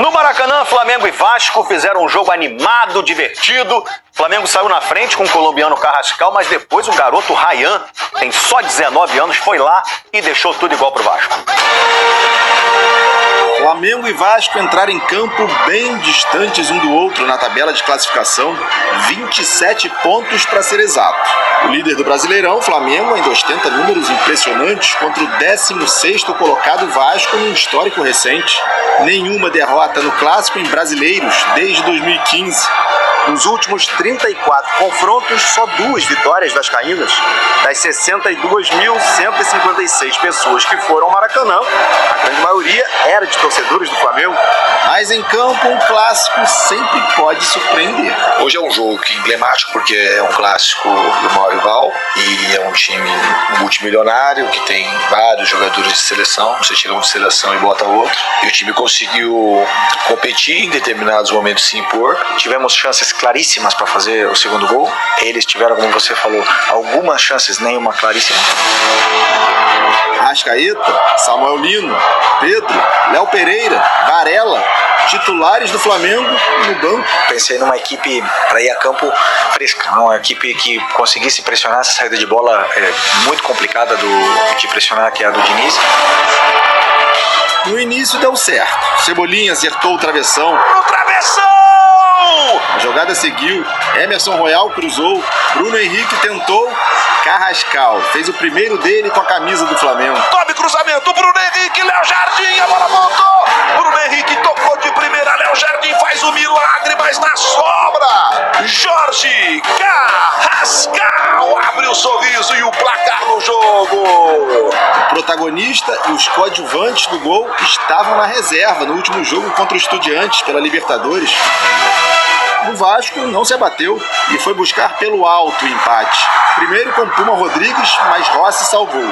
No Maracanã, Flamengo e Vasco fizeram um jogo animado, divertido. O Flamengo saiu na frente com o colombiano Carrascal, mas depois o garoto Ryan, tem só 19 anos, foi lá e deixou tudo igual pro Vasco. Flamengo e Vasco entraram em campo bem distantes um do outro na tabela de classificação, 27 pontos para ser exato. O líder do Brasileirão, Flamengo, ainda ostenta números impressionantes contra o 16º colocado Vasco num histórico recente. Nenhuma derrota no clássico em brasileiros desde 2015. Nos últimos 34 confrontos, só 2 vitórias vascaínas. Das 62.156 pessoas que foram ao Maracanã, a grande maioria era de torcedores do Flamengo. Mas em campo, um clássico sempre pode surpreender. Hoje é um jogo emblemático porque é um clássico do maior rival e é um time multimilionário que tem vários jogadores de seleção. Você tira um de seleção e bota outro. E o time conseguiu competir em determinados momentos, se impor. Tivemos chances claríssimas para fazer o segundo gol. Eles tiveram, como você falou, algumas chances, nenhuma claríssima. Arrascaeta, Samuel Lino, Pedro, Léo Pereira, Varela, titulares do Flamengo no banco. Pensei numa equipe para ir a campo fresca, uma equipe que conseguisse pressionar essa saída de bola muito complicada de pressionar, que é a do Diniz. No início deu certo. Cebolinha acertou o travessão. No travessão! A jogada seguiu. Emerson Royal cruzou. Bruno Henrique tentou. Carrascal fez o primeiro dele com a camisa do Flamengo. Tome cruzamento, Bruno Henrique, Léo Jardim, a bola voltou. Bruno Henrique tocou de primeira, Léo Jardim faz o milagre, mas na sobra. Jorge Carrascal abre o sorriso e o placar no jogo. O protagonista e os coadjuvantes do gol estavam na reserva no último jogo contra o Estudiantes pela Libertadores. O Vasco não se abateu e foi buscar pelo alto o empate. Primeiro com Puma Rodrigues, mas Rossi salvou.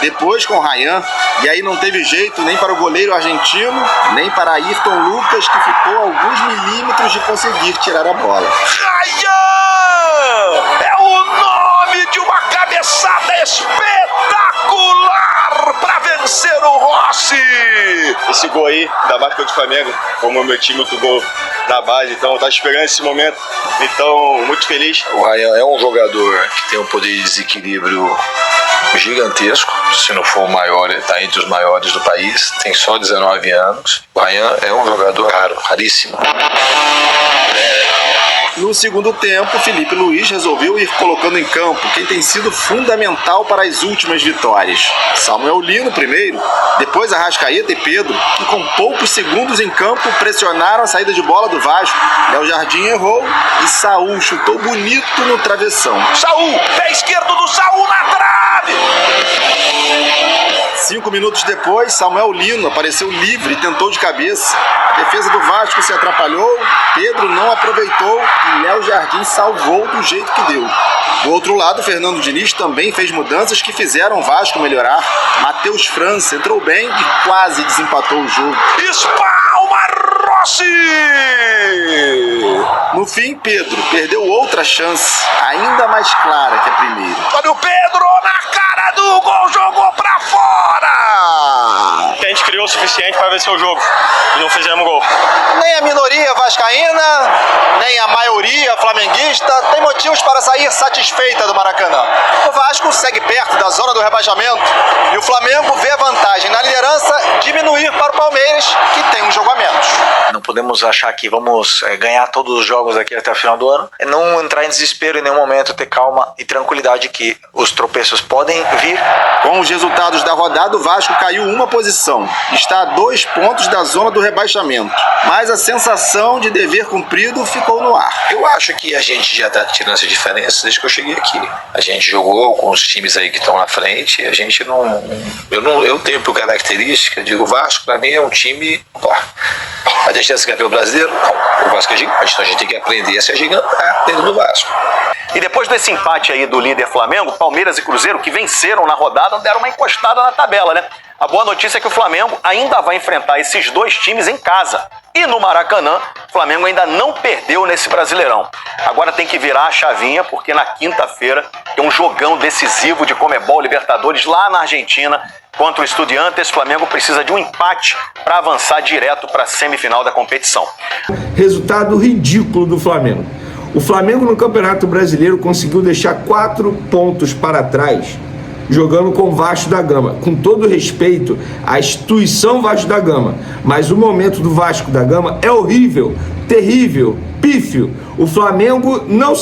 Depois com Ryan, e aí não teve jeito nem para o goleiro argentino, nem para Ayrton Lucas, que ficou a alguns milímetros de conseguir tirar a bola. Ryan! É o nome de uma cabeçada espetacular para vencer o Rossi! Esse gol aí, da marca do Flamengo, como o meu time outro gol na base, então eu tava esperando esse momento, então muito feliz. O Ryan é um jogador que tem um poder de desequilíbrio gigantesco, se não for o maior, ele está entre os maiores do país, tem só 19 anos. O Ryan é um jogador raro, raríssimo. No segundo tempo, Felipe Luiz resolveu ir colocando em campo quem tem sido fundamental para as últimas vitórias. Samuel Lino primeiro, depois Arrascaeta e Pedro, que com poucos segundos em campo pressionaram a saída de bola do Vasco. Léo Jardim errou e Saul chutou bonito no travessão. Saul, pé esquerdo do Saul na trave! 5 minutos depois, Samuel Lino apareceu livre e tentou de cabeça. A defesa do Vasco se atrapalhou, Pedro não aproveitou e Léo Jardim salvou do jeito que deu. Do outro lado, Fernando Diniz também fez mudanças que fizeram o Vasco melhorar. Matheus França entrou bem e quase desempatou o jogo. Espalma Rossi! No fim, Pedro perdeu outra chance, ainda mais clara que a primeira. Olha o Pedro na cara do gol, jogou pra fora! A gente criou o suficiente para vencer o jogo e não fizemos gol. Nem a minoria vascaína, nem a maioria flamenguista tem motivos para sair satisfeita do Maracanã. O Vasco segue perto da zona do rebaixamento e o Flamengo vê a vantagem na liderança diminuir para o Palmeiras, que tem um jogo a menos. Não podemos achar que vamos ganhar todos os jogos aqui até o final do ano. É não entrar em desespero em nenhum momento, ter calma e tranquilidade que os tropeços podem vir. Com os resultados da rodada, o Vasco caiu uma posição. Está a 2 pontos da zona do rebaixamento. Mas a sensação de dever cumprido ficou no ar. Eu acho que a gente já está tirando essa diferença desde que eu cheguei aqui. A gente jogou com os times aí que estão na frente. A gente não... Eu tenho por característica, digo, o Vasco para mim é um time... A gente é campeão brasileiro? Não. O Vasco é gigante, então a gente tem que aprender a se agigantar dentro do Vasco. E depois desse empate aí do líder Flamengo, Palmeiras e Cruzeiro, que venceram na rodada, deram uma encostada na tabela, né? A boa notícia é que o Flamengo ainda vai enfrentar esses dois times em casa. E no Maracanã, o Flamengo ainda não perdeu nesse Brasileirão. Agora tem que virar a chavinha, porque na quinta-feira tem um jogão decisivo de Conmebol Libertadores lá na Argentina contra o Estudiantes. O Flamengo precisa de um empate para avançar direto para a semifinal da competição. Resultado ridículo do Flamengo. O Flamengo no Campeonato Brasileiro conseguiu deixar 4 pontos para trás, jogando com o Vasco da Gama. Com todo respeito à instituição Vasco da Gama, mas o momento do Vasco da Gama é horrível, terrível, pífio. O Flamengo não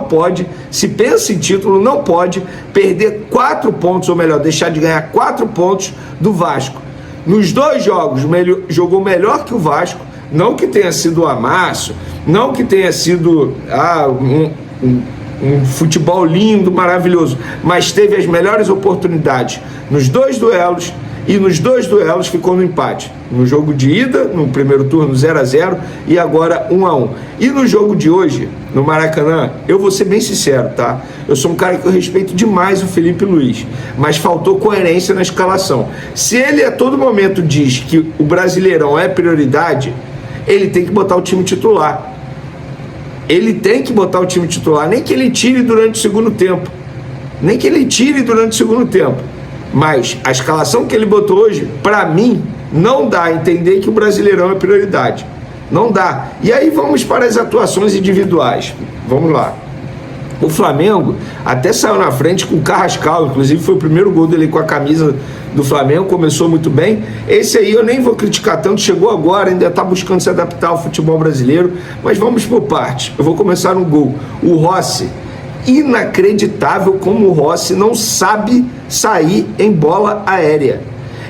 pode, se pensa em título, não pode perder 4 pontos, ou melhor, deixar de ganhar 4 pontos do Vasco. Nos 2 jogos, jogou melhor que o Vasco, não que tenha sido amasso, não que tenha sido um futebol lindo, maravilhoso, mas teve as melhores oportunidades nos 2 duelos, e nos 2 duelos ficou no empate. No jogo de ida, no primeiro turno 0-0 e agora 1-1. E no jogo de hoje, no Maracanã, eu vou ser bem sincero, tá? Eu sou um cara que eu respeito demais o Felipe Luiz, mas faltou coerência na escalação. Se ele a todo momento diz que o Brasileirão é prioridade, ele tem que botar o time titular. Ele tem que botar o time titular, nem que ele tire durante o segundo tempo. Mas a escalação que ele botou hoje, para mim, não dá a entender que o Brasileirão é prioridade. Não dá. E aí vamos para as atuações individuais. Vamos lá. O Flamengo até saiu na frente com o Carrascal, inclusive foi o primeiro gol dele com a camisa do Flamengo, começou muito bem. Esse aí eu nem vou criticar tanto, chegou agora, ainda está buscando se adaptar ao futebol brasileiro, mas vamos por partes. Eu vou começar no gol. O Rossi, inacreditável como o Rossi não sabe sair em bola aérea.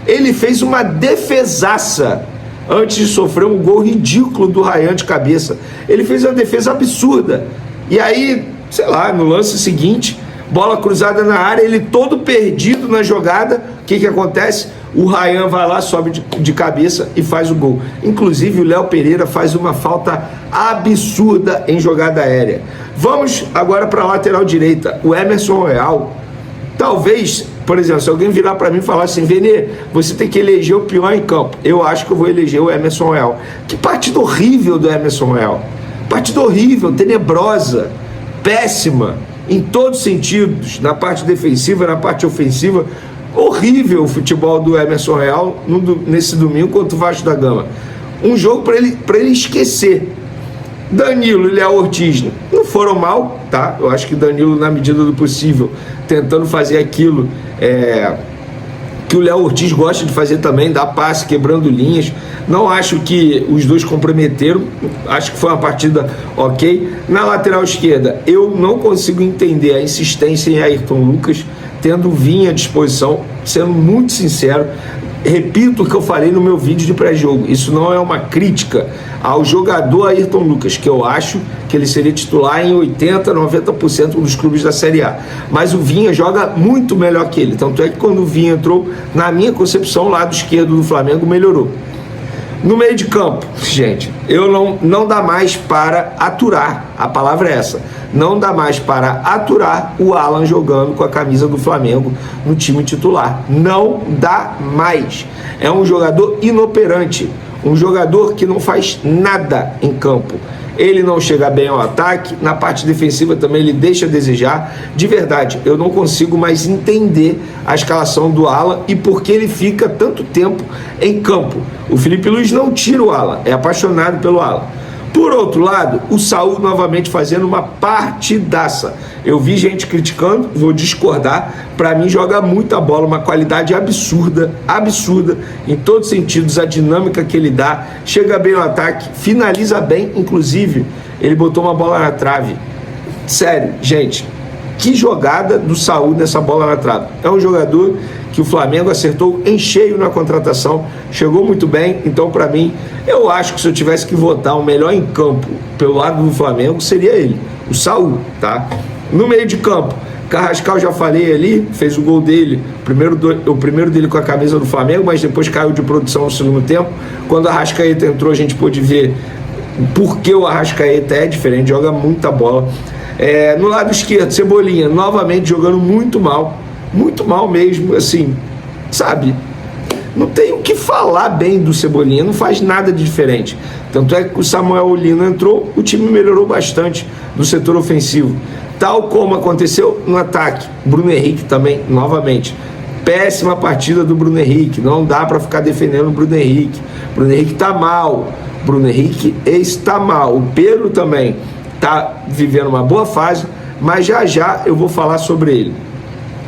Ele fez uma defesaça antes de sofrer um gol ridículo do Ryan de cabeça. Ele fez uma defesa absurda. E aí, sei lá, no lance seguinte, bola cruzada na área, ele todo perdido na jogada, o que acontece? O Ryan vai lá, sobe de cabeça e faz o gol. Inclusive o Léo Pereira faz uma falta absurda em jogada aérea. Vamos agora para a lateral direita. O Emerson Royal, talvez, por exemplo, se alguém virar para mim e falar assim, Vene, você tem que eleger o pior em campo, eu acho que eu vou eleger o Emerson Royal. Que partida horrível do Emerson Royal. Partida horrível, tenebrosa, péssima, em todos os sentidos, na parte defensiva, na parte ofensiva. Horrível o futebol do Emerson Royal nesse domingo contra o Vasco da Gama. Um jogo para ele esquecer. Danilo e Léo Ortiz não foram mal, tá? Eu acho que Danilo, na medida do possível, tentando fazer aquilo que o Léo Ortiz gosta de fazer também, dar passe, quebrando linhas. Não acho que os dois comprometeram, acho que foi uma partida ok. Na lateral esquerda, eu não consigo entender a insistência em Ayrton Lucas, tendo o Vinha à disposição, sendo muito sincero. Repito o que eu falei no meu vídeo de pré-jogo, isso não é uma crítica ao jogador Ayrton Lucas, que eu acho que ele seria titular em 80%, 90% dos clubes da Série A, mas o Vinha joga muito melhor que ele, tanto é que quando o Vinha entrou, na minha concepção, o lado esquerdo do Flamengo melhorou. No meio de campo, gente, não dá mais para aturar, a palavra é essa, não dá mais para aturar o Alan jogando com a camisa do Flamengo no time titular, não dá mais. É um jogador inoperante, um jogador que não faz nada em campo. Ele não chega bem ao ataque, na parte defensiva também ele deixa a desejar. De verdade, eu não consigo mais entender a escalação do Alan e por que ele fica tanto tempo em campo. O Felipe Luiz não tira o Alan, é apaixonado pelo Alan. Por outro lado, o Saúl novamente fazendo uma partidaça. Eu vi gente criticando, vou discordar. Para mim joga muita bola, uma qualidade absurda, em todos os sentidos, a dinâmica que ele dá, chega bem no ataque, finaliza bem, inclusive ele botou uma bola na trave. Sério, gente, que jogada do Saúl nessa bola na trave. É um jogador que o Flamengo acertou em cheio na contratação, chegou muito bem. Então, para mim, eu acho que se eu tivesse que votar o melhor em campo pelo lado do Flamengo, seria ele, o Saúl, tá? No meio de campo, Carrascal, já falei ali, fez o gol dele, o primeiro dele com a camisa do Flamengo, mas depois caiu de produção no segundo tempo. Quando o Arrascaeta entrou, a gente pôde ver por que o Arrascaeta é diferente, joga muita bola. No lado esquerdo, Cebolinha, novamente jogando muito mal mesmo, assim, sabe? Não tem o que falar bem do Cebolinha, não faz nada de diferente. Tanto é que o Samuel Lino entrou, o time melhorou bastante do setor ofensivo. Tal como aconteceu no ataque. Bruno Henrique também, novamente. Péssima partida do Bruno Henrique. Não dá para ficar defendendo o Bruno Henrique. Bruno Henrique tá mal. Bruno Henrique está mal. O Pedro também tá vivendo uma boa fase, mas já eu vou falar sobre ele.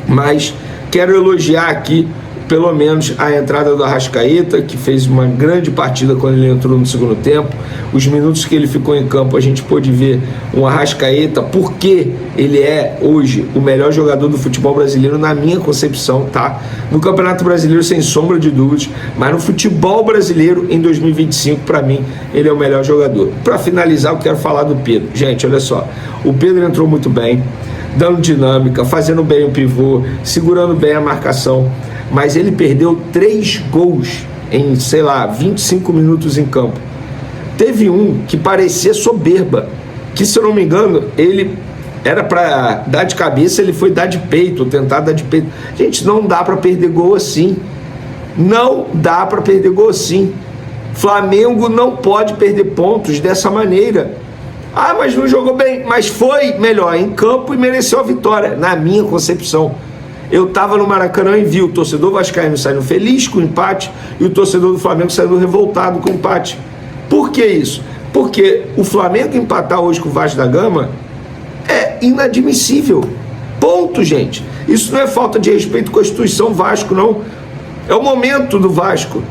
Mas quero elogiar aqui pelo menos a entrada do Arrascaeta, que fez uma grande partida quando ele entrou no segundo tempo. Os minutos que ele ficou em campo, a gente pôde ver um Arrascaeta, porque ele é hoje o melhor jogador do futebol brasileiro, na minha concepção, tá? No Campeonato Brasileiro, sem sombra de dúvidas, mas no futebol brasileiro, em 2025, para mim, ele é o melhor jogador. Para finalizar, eu quero falar do Pedro. Gente, olha só, o Pedro entrou muito bem, dando dinâmica, fazendo bem o pivô, segurando bem a marcação, mas ele perdeu 3 gols em, 25 minutos em campo. Teve um que parecia soberba, que, se eu não me engano, ele era para dar de cabeça, ele foi dar de peito, tentar dar de peito. Gente, não dá para perder gol assim. Não dá para perder gol assim. Flamengo não pode perder pontos dessa maneira. Ah, mas não jogou bem. Mas foi melhor em campo e mereceu a vitória, na minha concepção. Eu estava no Maracanã e vi o torcedor vascaíno saindo feliz com o empate e o torcedor do Flamengo saindo revoltado com o empate. Por que isso? Porque o Flamengo empatar hoje com o Vasco da Gama é inadmissível. Ponto, gente. Isso não é falta de respeito com a instituição Vasco, não. É o momento do Vasco.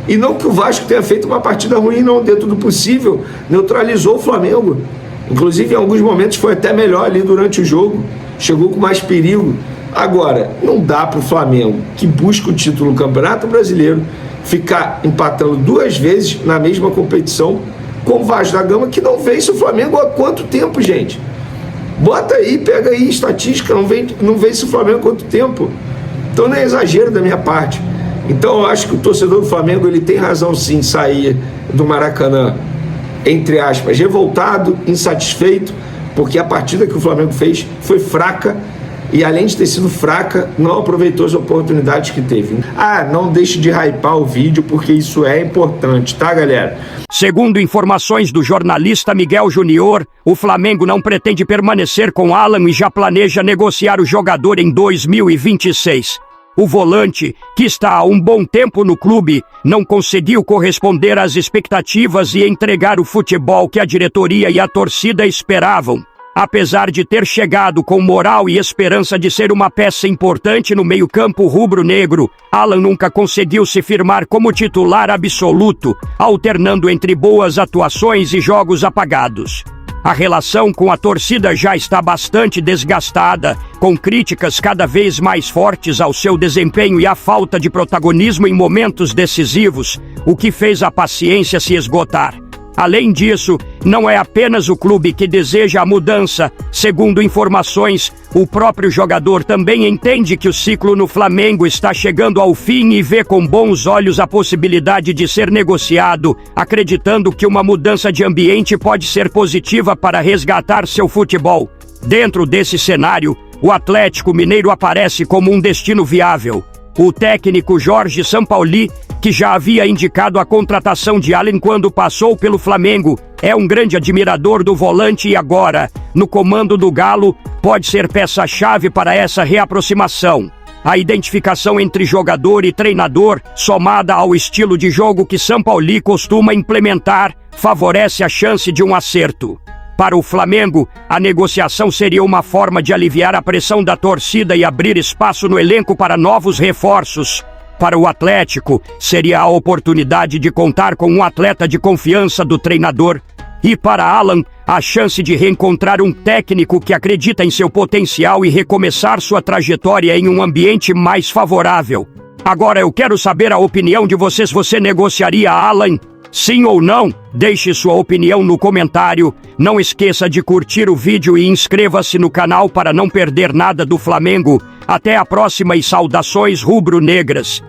E não que o Vasco tenha feito uma partida ruim, não. Dentro do possível, neutralizou o Flamengo. Inclusive, em alguns momentos foi até melhor ali durante o jogo. Chegou com mais perigo. Agora, não dá para o Flamengo, que busca o título do Campeonato Brasileiro, ficar empatando 2 vezes na mesma competição com o Vasco da Gama, que não vence o Flamengo há quanto tempo, gente? Bota aí, pega aí estatística, não vence o Flamengo há quanto tempo? Então não é exagero da minha parte. Então eu acho que o torcedor do Flamengo, ele tem razão sim, sair do Maracanã, entre aspas, revoltado, insatisfeito, porque a partida que o Flamengo fez foi fraca. E além de ter sido fraca, não aproveitou as oportunidades que teve. Ah, não deixe de hypar o vídeo, porque isso é importante, tá, galera? Segundo informações do jornalista Miguel Júnior, o Flamengo não pretende permanecer com Alan e já planeja negociar o jogador em 2026. O volante, que está há um bom tempo no clube, não conseguiu corresponder às expectativas e entregar o futebol que a diretoria e a torcida esperavam. Apesar de ter chegado com moral e esperança de ser uma peça importante no meio-campo rubro-negro, Alan nunca conseguiu se firmar como titular absoluto, alternando entre boas atuações e jogos apagados. A relação com a torcida já está bastante desgastada, com críticas cada vez mais fortes ao seu desempenho e à falta de protagonismo em momentos decisivos, o que fez a paciência se esgotar. Além disso, não é apenas o clube que deseja a mudança. Segundo informações, o próprio jogador também entende que o ciclo no Flamengo está chegando ao fim e vê com bons olhos a possibilidade de ser negociado, acreditando que uma mudança de ambiente pode ser positiva para resgatar seu futebol. Dentro desse cenário, o Atlético Mineiro aparece como um destino viável. O técnico Jorge Sampaoli, que já havia indicado a contratação de Alan quando passou pelo Flamengo, é um grande admirador do volante e agora, no comando do Galo, pode ser peça-chave para essa reaproximação. A identificação entre jogador e treinador, somada ao estilo de jogo que Sampaoli costuma implementar, favorece a chance de um acerto. Para o Flamengo, a negociação seria uma forma de aliviar a pressão da torcida e abrir espaço no elenco para novos reforços. Para o Atlético, seria a oportunidade de contar com um atleta de confiança do treinador. E para Alan, a chance de reencontrar um técnico que acredita em seu potencial e recomeçar sua trajetória em um ambiente mais favorável. Agora eu quero saber a opinião de vocês. Você negociaria Alan? Sim ou não? Deixe sua opinião no comentário. Não esqueça de curtir o vídeo e inscreva-se no canal para não perder nada do Flamengo. Até a próxima e saudações rubro-negras.